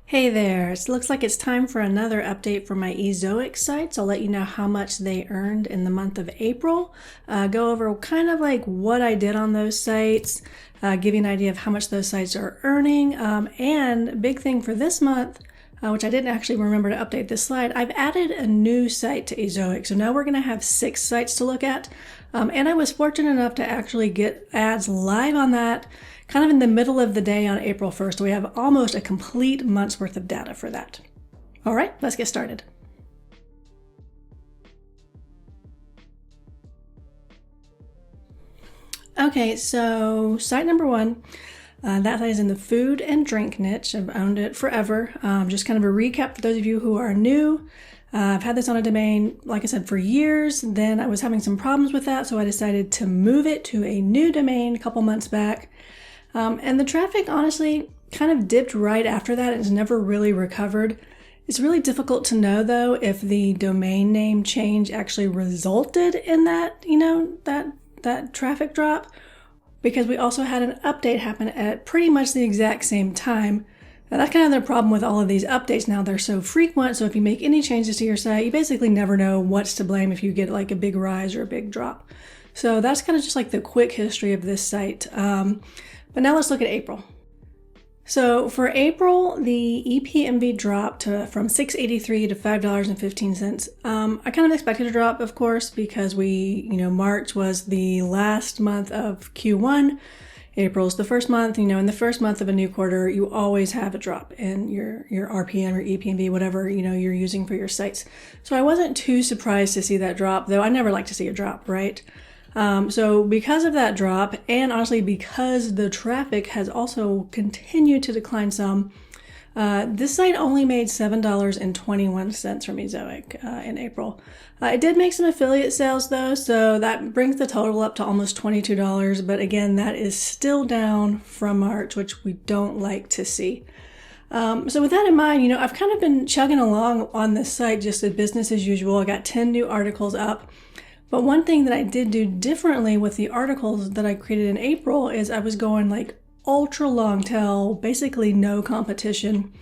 Hey there, it looks like it's time for another update for my Ezoic sites. I'll let you know how much they earned in the month of April, go over kind of like what I did on those sites, give you an idea of how much those sites are earning, and a big thing for this month, which I didn't actually remember to update this slide, I've added a new site to Ezoic. So now we're going to have 6 sites to look at, and I was fortunate enough to actually get ads live on that kind of in the middle of the day on April 1st. We have almost a complete month's worth of data for that. All right, let's get started. Okay, so site number 1, that site is in the food and drink niche. I've owned it forever. Just kind of a recap for those of you who are new. I've had this on a domain, like I said, for years. Then I was having some problems with that, so I decided to move it to a new domain a couple months back. And the traffic honestly kind of dipped right after that. It's never really recovered. It's really difficult to know though if the domain name change actually resulted in that, that traffic drop, because we also had an update happen at pretty much the exact same time. Now that's kind of the problem with all of these updates now. They're so frequent, so if you make any changes to your site, you basically never know what's to blame if you get like a big rise or a big drop. So that's kind of just like the quick history of this site. But now let's look at April. So for April, the EPMV dropped from $6.83 to $5.15. I kind of expected a drop, of course, because March was the last month of Q1. April's the first month. In the first month of a new quarter, you always have a drop in your RPM or EPMV, whatever you're using for your sites. So I wasn't too surprised to see that drop, though I never like to see a drop, right? So because of that drop, and honestly because the traffic has also continued to decline some, this site only made $7.21 from Ezoic in April. It did make some affiliate sales though, so that brings the total up to almost $22, but again, that is still down from March, which we don't like to see. So with that in mind, I've kind of been chugging along on this site just as business as usual. I got 10 new articles up. But one thing that I did do differently with the articles that I created in April is I was going like ultra long tail, basically no competition.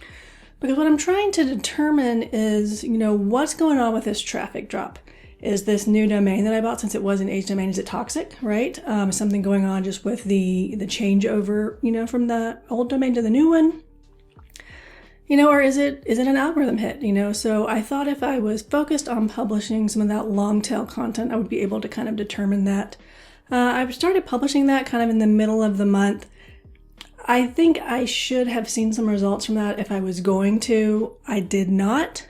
Because what I'm trying to determine is, what's going on with this traffic drop? Is this new domain that I bought, since it was an age domain, is it toxic, right? Something going on just with the changeover, from the old domain to the new one? Or is it an algorithm hit? So I thought if I was focused on publishing some of that long tail content, I would be able to kind of determine that. I started publishing that kind of in the middle of the month. I think I should have seen some results from that if I was going to. I did not.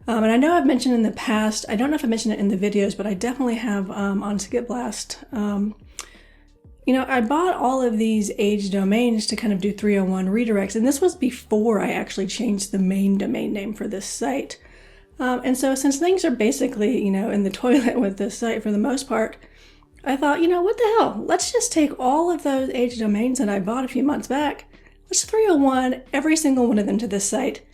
And I know I've mentioned in the past, I don't know if I mentioned it in the videos, but I definitely have on Skip Blast. I bought all of these age domains to kind of do 301 redirects, and this was before I actually changed the main domain name for this site. And so since things are basically, in the toilet with this site for the most part, I thought, what the hell? Let's just take all of those age domains that I bought a few months back. Let's 301 every single one of them to this site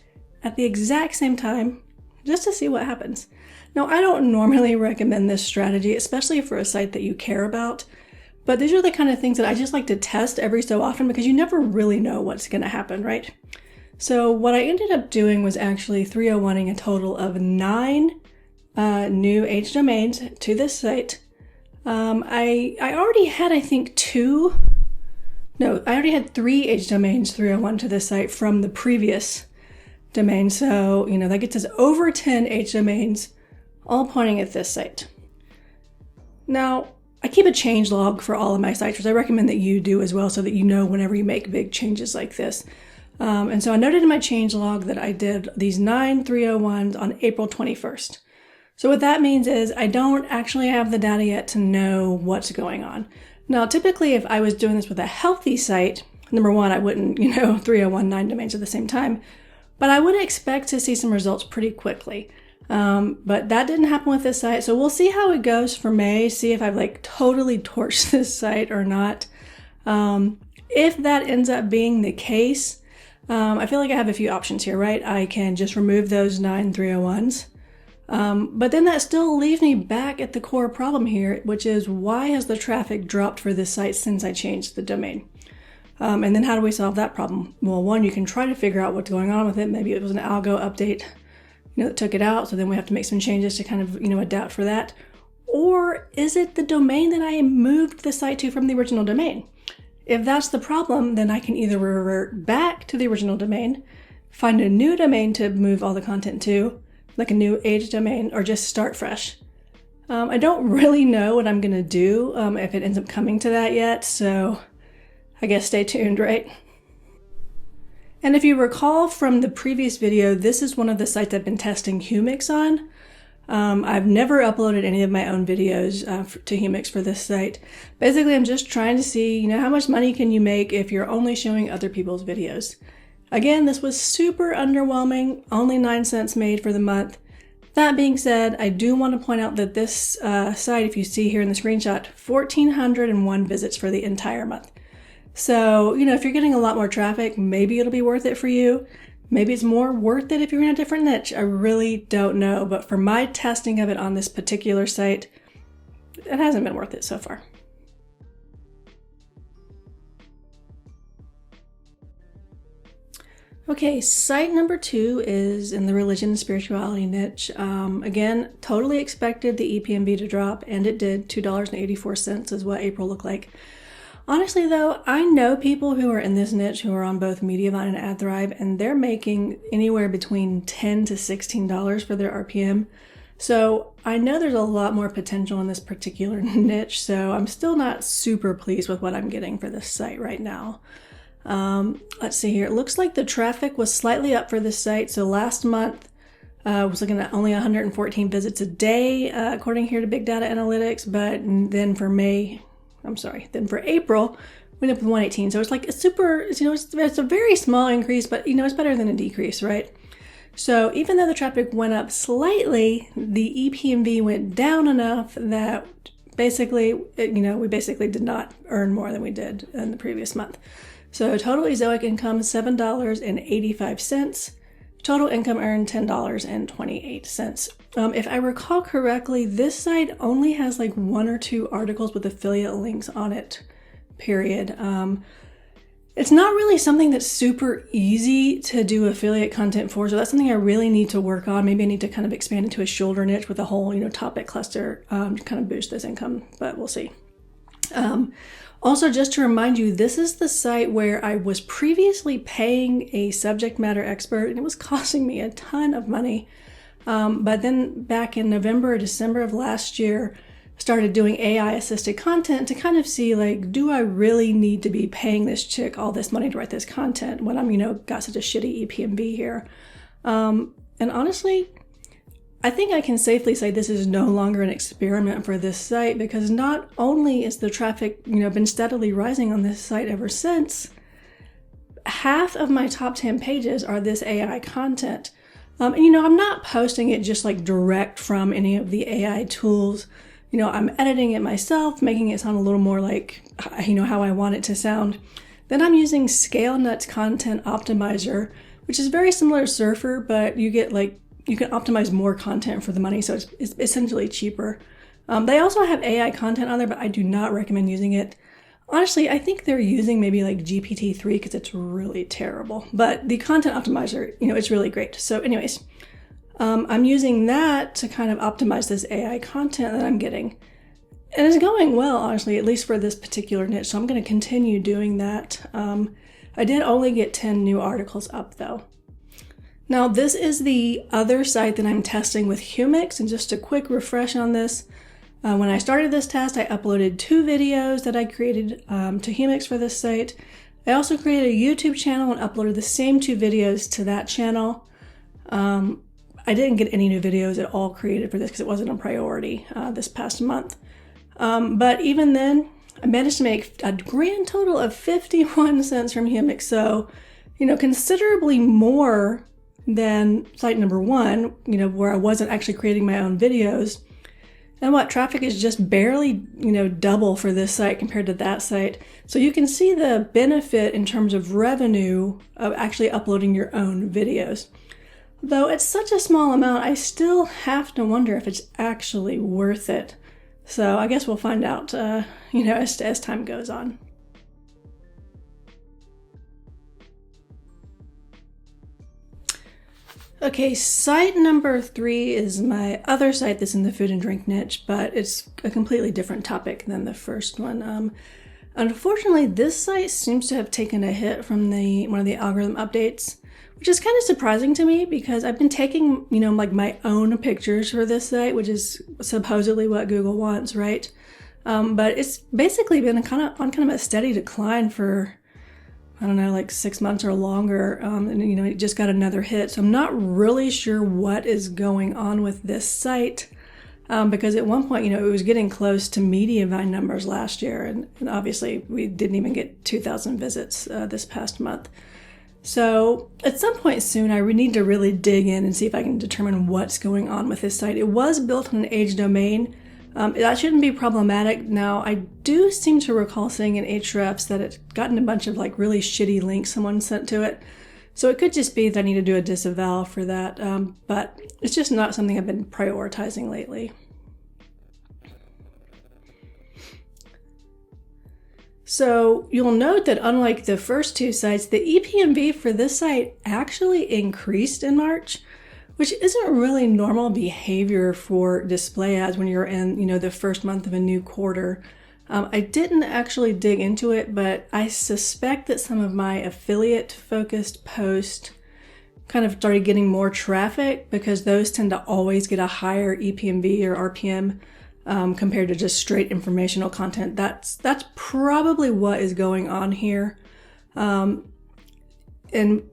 at the exact same time, just to see what happens. Now, I don't normally recommend this strategy, especially for a site that you care about. But these are the kind of things that I just like to test every so often because you never really know what's going to happen, right? So what I ended up doing was actually 301ing a total of 9 new age domains to this site. I already had, I think, 3 age domains 301 to this site from the previous domain. So, that gets us over 10 age domains, all pointing at this site. Now, I keep a change log for all of my sites, which I recommend that you do as well, so that you know whenever you make big changes like this. And so I noted in my change log that I did these 9 301s on April 21st. So what that means is I don't actually have the data yet to know what's going on. Now, typically, if I was doing this with a healthy site, number one, I wouldn't, 301 9 domains at the same time, but I would expect to see some results pretty quickly. But that didn't happen with this site. So we'll see how it goes for May, see if I've totally torched this site or not. If that ends up being the case, I feel like I have a few options here, right? I can just remove those 9 301s. But then that still leaves me back at the core problem here, which is why has the traffic dropped for this site since I changed the domain? And then how do we solve that problem? Well, one, you can try to figure out what's going on with it. Maybe it was an algo update, that took it out. So then we have to make some changes to kind of, adapt for that. Or is it the domain that I moved the site to from the original domain? If that's the problem, then I can either revert back to the original domain, find a new domain to move all the content to, like a new age domain, or just start fresh. I don't really know what I'm going to do if it ends up coming to that yet, so I guess stay tuned, right? And if you recall from the previous video, this is one of the sites I've been testing Humix on. I've never uploaded any of my own videos to Humix for this site. Basically, I'm just trying to see, how much money can you make if you're only showing other people's videos. Again, this was super underwhelming, only 9 cents made for the month. That being said, I do want to point out that this site, if you see here in the screenshot, 1,401 visits for the entire month. So, if you're getting a lot more traffic, maybe it'll be worth it for you. Maybe it's more worth it if you're in a different niche. I really don't know. But for my testing of it on this particular site, it hasn't been worth it so far. Okay, site number 2 is in the religion and spirituality niche. Again, totally expected the EPMB to drop, and it did. $2.84 is what April looked like. Honestly, though, I know people who are in this niche who are on both Mediavine and AdThrive, and they're making anywhere between $10 to $16 for their RPM. So I know there's a lot more potential in this particular niche, so I'm still not super pleased with what I'm getting for this site right now. Let's see here. It looks like the traffic was slightly up for this site. So last month, I was looking at only 114 visits a day, according here to Big Data Analytics. But then for April, we went up with 118. So it's like a super, it's a very small increase, but it's better than a decrease, right? So even though the traffic went up slightly, the EPMV went down enough that basically, we basically did not earn more than we did in the previous month. So total Ezoic income, $7.85. Total income earned, $10.28. If I recall correctly, this site only has like 1 or 2 articles with affiliate links on it, period. It's not really something that's super easy to do affiliate content for, so that's something I really need to work on. Maybe I need to kind of expand into a shoulder niche with a whole, topic cluster to kind of boost this income, but we'll see. Also, just to remind you, this is the site where I was previously paying a subject matter expert, and it was costing me a ton of money. But then back in November or December of last year, started doing AI-assisted content to kind of see, like, do I really need to be paying this chick all this money to write this content when I'm, got such a shitty EPMB here? And honestly, I think I can safely say this is no longer an experiment for this site, because not only is the traffic, been steadily rising on this site ever since, half of my top 10 pages are this AI content. And I'm not posting it just like direct from any of the AI tools. I'm editing it myself, making it sound a little more like, how I want it to sound. Then I'm using ScaleNut's Content Optimizer, which is very similar to Surfer, but you can optimize more content for the money, so it's essentially cheaper. They also have AI content on there, but I do not recommend using it. Honestly, I think they're using maybe like GPT-3 because it's really terrible. But the content optimizer, it's really great. So anyways, I'm using that to kind of optimize this AI content that I'm getting. And it's going well, honestly, at least for this particular niche. So I'm going to continue doing that. I did only get 10 new articles up, though. Now, this is the other site that I'm testing with Humix, and just a quick refresh on this. When I started this test, I uploaded 2 videos that I created to Humix for this site. I also created a YouTube channel and uploaded the same 2 videos to that channel. I didn't get any new videos at all created for this because it wasn't a priority this past month. But even then, I managed to make a grand total of 51 cents from Humix. So, considerably more than site number 1, where I wasn't actually creating my own videos. And traffic is just barely, double for this site compared to that site. So you can see the benefit in terms of revenue of actually uploading your own videos. Though it's such a small amount, I still have to wonder if it's actually worth it. So I guess we'll find out, as time goes on. Okay, site number 3 is my other site that's in the food and drink niche, but it's a completely different topic than the first one. Unfortunately, this site seems to have taken a hit from one of the algorithm updates, which is kind of surprising to me because I've been taking, like my own pictures for this site, which is supposedly what Google wants, right? But it's basically been on kind of a steady decline for, I don't know, like 6 months or longer. And it just got another hit. So I'm not really sure what is going on with this site. Because at one point, it was getting close to Mediavine numbers last year. And obviously we didn't even get 2,000 visits this past month. So at some point soon, I need to really dig in and see if I can determine what's going on with this site. It was built on an age domain. That shouldn't be problematic. Now, I do seem to recall seeing in Ahrefs that it's gotten a bunch of like really shitty links someone sent to it. So it could just be that I need to do a disavow for that. But it's just not something I've been prioritizing lately. So you'll note that unlike the first 2 sites, the EPMV for this site actually increased in March, which isn't really normal behavior for display ads when you're in, the first month of a new quarter. I didn't actually dig into it, but I suspect that some of my affiliate-focused posts kind of started getting more traffic because those tend to always get a higher EPMV or RPM compared to just straight informational content. That's probably what is going on here. And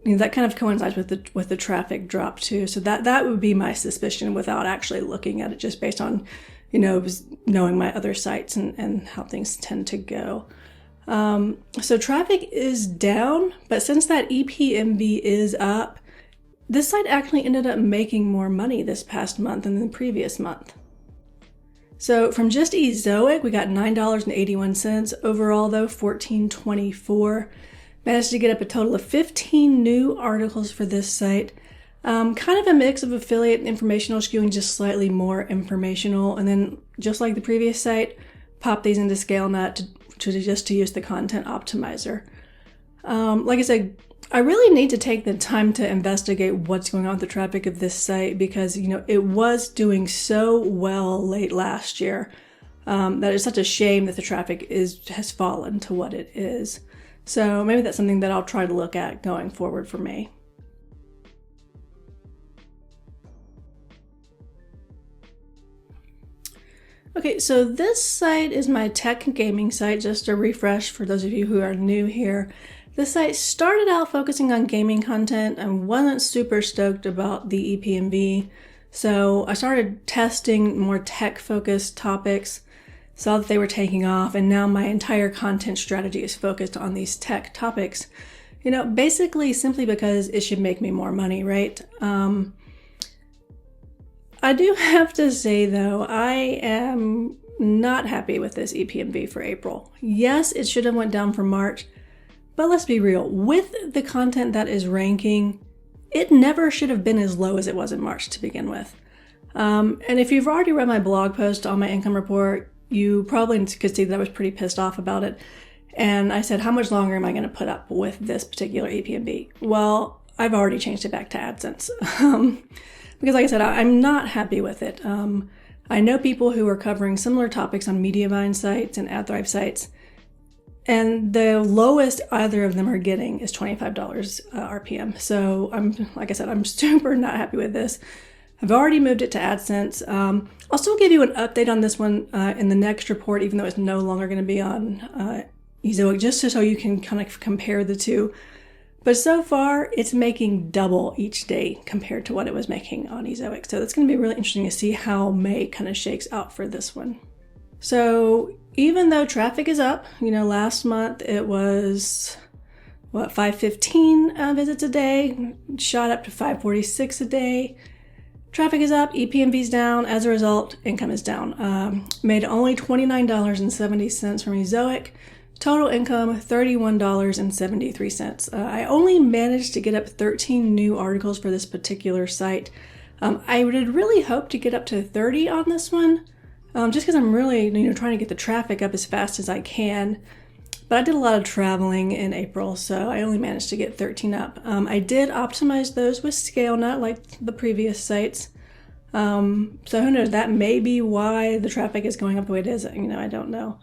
that kind of coincides with the traffic drop too. So that would be my suspicion without actually looking at it, just based on, knowing my other sites and how things tend to go. So traffic is down, but since that EPMV is up, this site actually ended up making more money this past month than the previous month. So from just Ezoic, we got $9.81. Overall though, $14.24. Managed to get up a total of 15 new articles for this site. Kind of a mix of affiliate and informational, skewing just slightly more informational. And then, just like the previous site, pop these into ScaleNut to use the content optimizer. Like I said, I really need to take the time to investigate what's going on with the traffic of this site because, it was doing so well late last year that it's such a shame that the traffic has fallen to what it is. So maybe that's something that I'll try to look at going forward for me. Okay, so this site is my tech and gaming site, just a refresh for those of you who are new here. This site started out focusing on gaming content and wasn't super stoked about the EPMV. So I started testing more tech-focused topics, saw that they were taking off, and now my entire content strategy is focused on these tech topics. Basically simply because it should make me more money, right? I do have to say though, I am not happy with this EPMV for April. Yes, it should have went down for March, but let's be real. With the content that is ranking, it never should have been as low as it was in March to begin with. And if you've already read my blog post on my income report, you probably could see that I was pretty pissed off about it. And I said, how much longer am I going to put up with this particular EPMV? Well, I've already changed it back to AdSense. Because like I said, I'm not happy with it. I know people who are covering similar topics on Mediavine sites and AdThrive sites, and the lowest either of them are getting is $25 RPM. So I'm super not happy with this. I've already moved it to AdSense. I'll still give you an update on this one in the next report, even though it's no longer going to be on Ezoic, just so you can kind of compare the two. But so far, it's making double each day compared to what it was making on Ezoic. So that's going to be really interesting to see how May kind of shakes out for this one. So even though traffic is up, last month it was, 515 visits a day, shot up to 546 a day. Traffic is up, EPMV's down. As a result, income is down. Made only $29.70 from Ezoic. Total income, $31.73. I only managed to get up 13 new articles for this particular site. I would really hope to get up to 30 on this one, just because I'm really trying to get the traffic up as fast as I can. But I did a lot of traveling in April, so I only managed to get 13 up. I did optimize those with ScaleNut like the previous sites. So who knows, that may be why the traffic is going up the way it is. I don't know.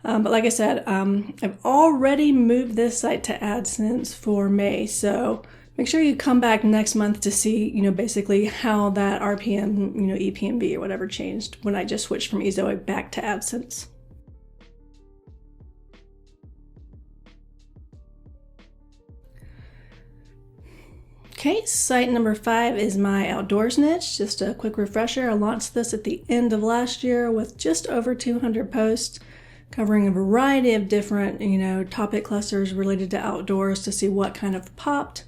But like I said, I've already moved this site to AdSense for May. So make sure you come back next month to see, basically how that RPM, EPMB or whatever changed when I just switched from Ezoic back to AdSense. Okay, site number 5 is my outdoors niche. Just a quick refresher, I launched this at the end of last year with just over 200 posts covering a variety of different, topic clusters related to outdoors to see what kind of popped.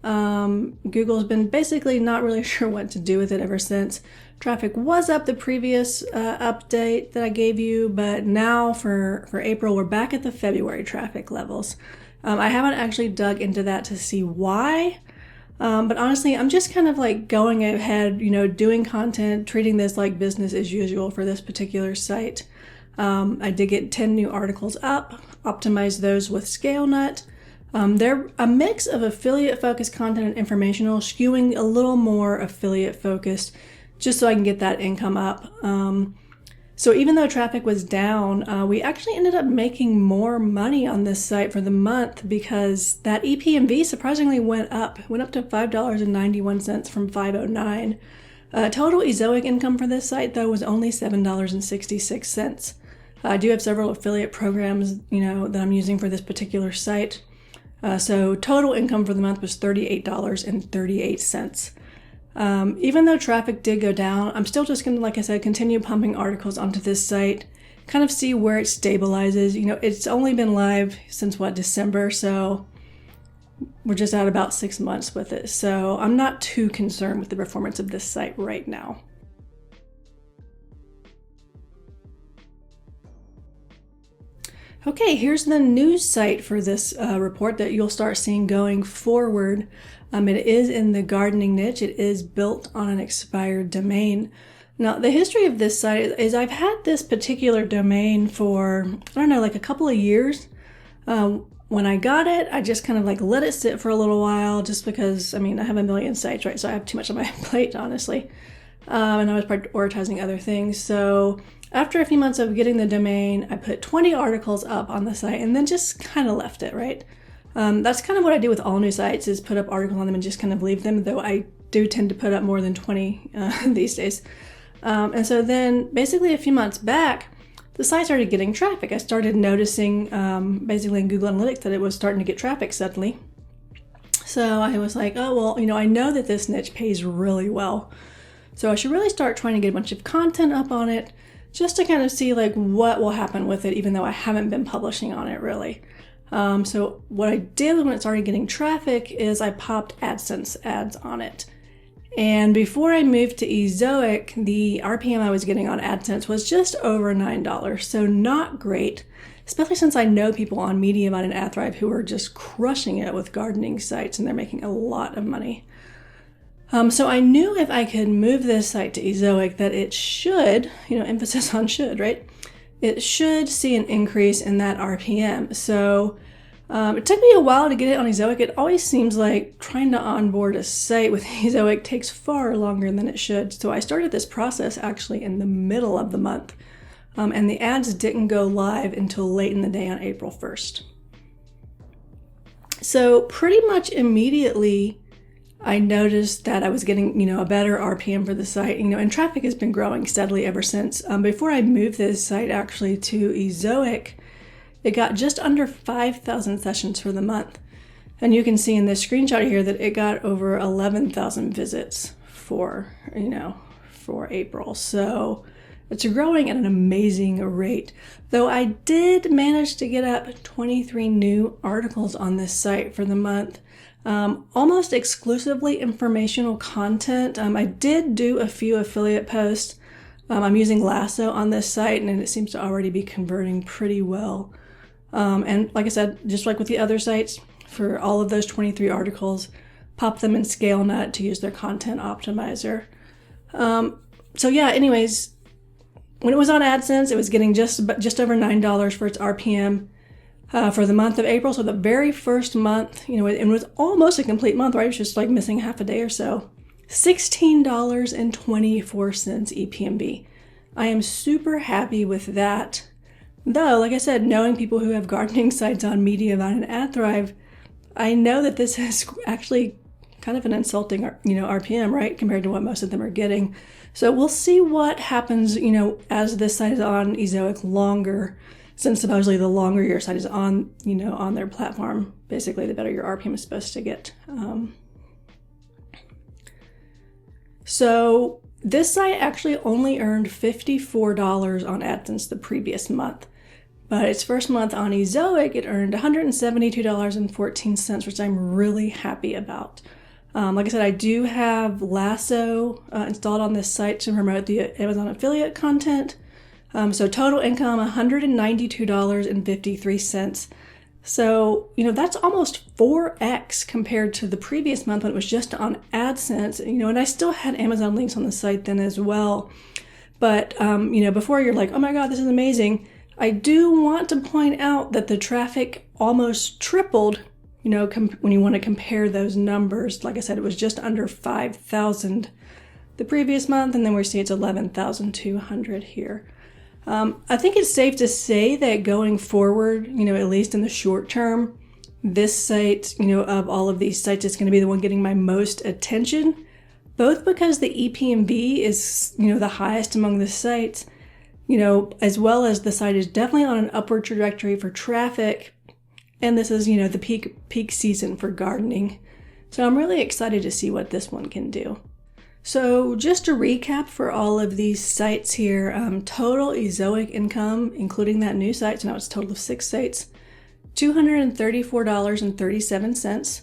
Google's been basically not really sure what to do with it ever since. Traffic was up the previous update that I gave you, but now for April, we're back at the February traffic levels. I haven't actually dug into that to see why. But honestly, I'm just kind of like going ahead, doing content, treating this like business as usual for this particular site. I did get 10 new articles up, optimized those with ScaleNut. They're a mix of affiliate-focused content and informational, skewing a little more affiliate-focused, just so I can get that income up. So even though traffic was down, we actually ended up making more money on this site for the month because that EPMV surprisingly went up. It went up to $5.91 from $5.09. Total Ezoic income for this site, though, was only $7.66. I do have several affiliate programs, that I'm using for this particular site. So total income for the month was $38.38. Even though traffic did go down, I'm still just going to, like I said, continue pumping articles onto this site, kind of see where it stabilizes. It's only been live since December, so we're just at about 6 months with it. So I'm not too concerned with the performance of this site right now. Okay, here's the news site for this report that you'll start seeing going forward. It is in the gardening niche. It is built on an expired domain. Now, the history of this site is I've had this particular domain for, like a couple of years. When I got it, I just kind of like let it sit for a little while just because, I have a million sites, right? So I have too much on my plate, honestly. And I was prioritizing other things. So after a few months of getting the domain, I put 20 articles up on the site and then just kind of left it, right? That's kind of what I do with all new sites, is put up articles on them and just kind of leave them, though I do tend to put up more than 20 these days. And so then basically a few months back, the site started getting traffic. I started noticing basically in Google Analytics that it was starting to get traffic suddenly. So I was like, oh, well, I know that this niche pays really well. So I should really start trying to get a bunch of content up on it just to kind of see like what will happen with it, even though I haven't been publishing on it really. So what I did when it started getting traffic is I popped AdSense ads on it. And before I moved to Ezoic, the RPM I was getting on AdSense was just over $9. So not great, especially since I know people on Mediabot and AdThrive who are just crushing it with gardening sites and they're making a lot of money. So I knew if I could move this site to Ezoic that it should, emphasis on should, right? It should see an increase in that RPM. So it took me a while to get it on Ezoic. It always seems like trying to onboard a site with Ezoic takes far longer than it should. So I started this process actually in the middle of the month. And the ads didn't go live until late in the day on April 1st. So pretty much immediately, I noticed that I was getting, a better RPM for the site, and traffic has been growing steadily ever since. Before I moved this site actually to Ezoic, it got just under 5,000 sessions for the month. And you can see in this screenshot here that it got over 11,000 visits for April. So it's growing at an amazing rate. Though I did manage to get up 23 new articles on this site for the month. Almost exclusively informational content. I did do a few affiliate posts. I'm using Lasso on this site and it seems to already be converting pretty well. And like I said, just like with the other sites, for all of those 23 articles, pop them in ScaleNut to use their content optimizer. So yeah, anyways, when it was on AdSense, it was getting just over $9 for its RPM. for the month of April. So the very first month, and it was almost a complete month, right? It was just like missing half a day or so. $16.24 EPMB. I am super happy with that. Though, like I said, knowing people who have gardening sites on Mediavine and AdThrive, I know that this is actually kind of an insulting, RPM, right, compared to what most of them are getting. So we'll see what happens, as this site is on Ezoic longer, since supposedly the longer your site is on, on their platform, basically the better your RPM is supposed to get. So this site actually only earned $54 on AdSense the previous month. But its first month on Ezoic, it earned $172.14, which I'm really happy about. Like I said, I do have Lasso installed on this site to promote the Amazon affiliate content. So total income, $192.53. So, that's almost 4x compared to the previous month when it was just on AdSense, and I still had Amazon links on the site then as well. But, before you're like, oh my God, this is amazing, I do want to point out that the traffic almost tripled, when you want to compare those numbers. Like I said, it was just under 5,000 the previous month, and then we see it's 11,200 here. I think it's safe to say that going forward, at least in the short term, this site, of all of these sites, is going to be the one getting my most attention, both because the EPMB is, the highest among the sites, as well as the site is definitely on an upward trajectory for traffic. And this is, the peak season for gardening. So I'm really excited to see what this one can do. So just to recap for all of these sites here, total Ezoic income, including that new site, so now it's a total of 6 sites, $234.37.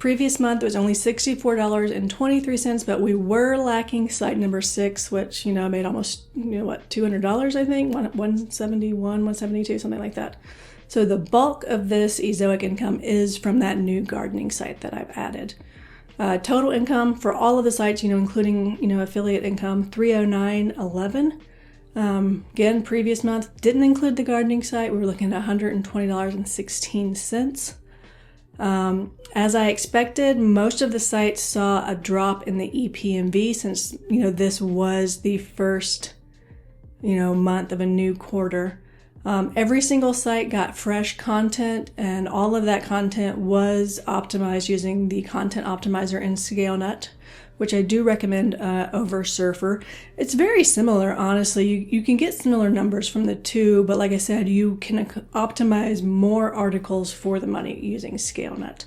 Previous month it was only $64.23, but we were lacking site number 6, which, made almost, $200, I think, 171, 172, something like that. So the bulk of this Ezoic income is from that new gardening site that I've added. Total income for all of the sites, including, affiliate income, $309.11. Again, previous month didn't include the gardening site. We were looking at $120.16. As I expected, most of the sites saw a drop in the EPMB since, this was the first, month of a new quarter. Every single site got fresh content, and all of that content was optimized using the content optimizer in ScaleNut, which I do recommend over Surfer. It's very similar, honestly. You can get similar numbers from the two, but like I said, you can optimize more articles for the money using ScaleNut.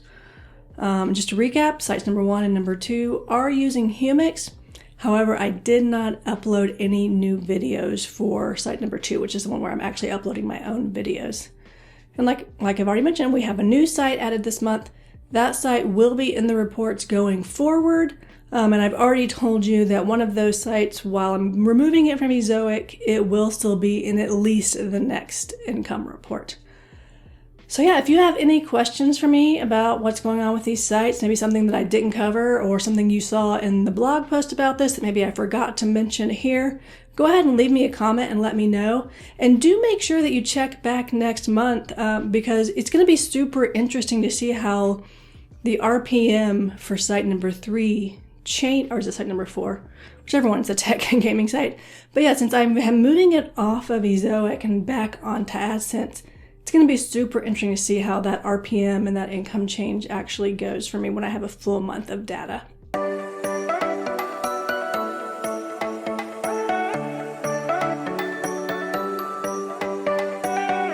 Just to recap, sites number 1 and number 2 are using Humix. However, I did not upload any new videos for site number 2, which is the one where I'm actually uploading my own videos. And like I've already mentioned, we have a new site added this month. That site will be in the reports going forward. And I've already told you that one of those sites, while I'm removing it from Ezoic, it will still be in at least the next income report. So yeah, if you have any questions for me about what's going on with these sites, maybe something that I didn't cover or something you saw in the blog post about this that maybe I forgot to mention here, go ahead and leave me a comment and let me know. And do make sure that you check back next month because it's going to be super interesting to see how the RPM for site number 3 change, or is it site number 4? Whichever one, it's a tech and gaming site. But yeah, since I'm moving it off of Ezoic and back onto AdSense, it's going to be super interesting to see how that RPM and that income change actually goes for me when I have a full month of data.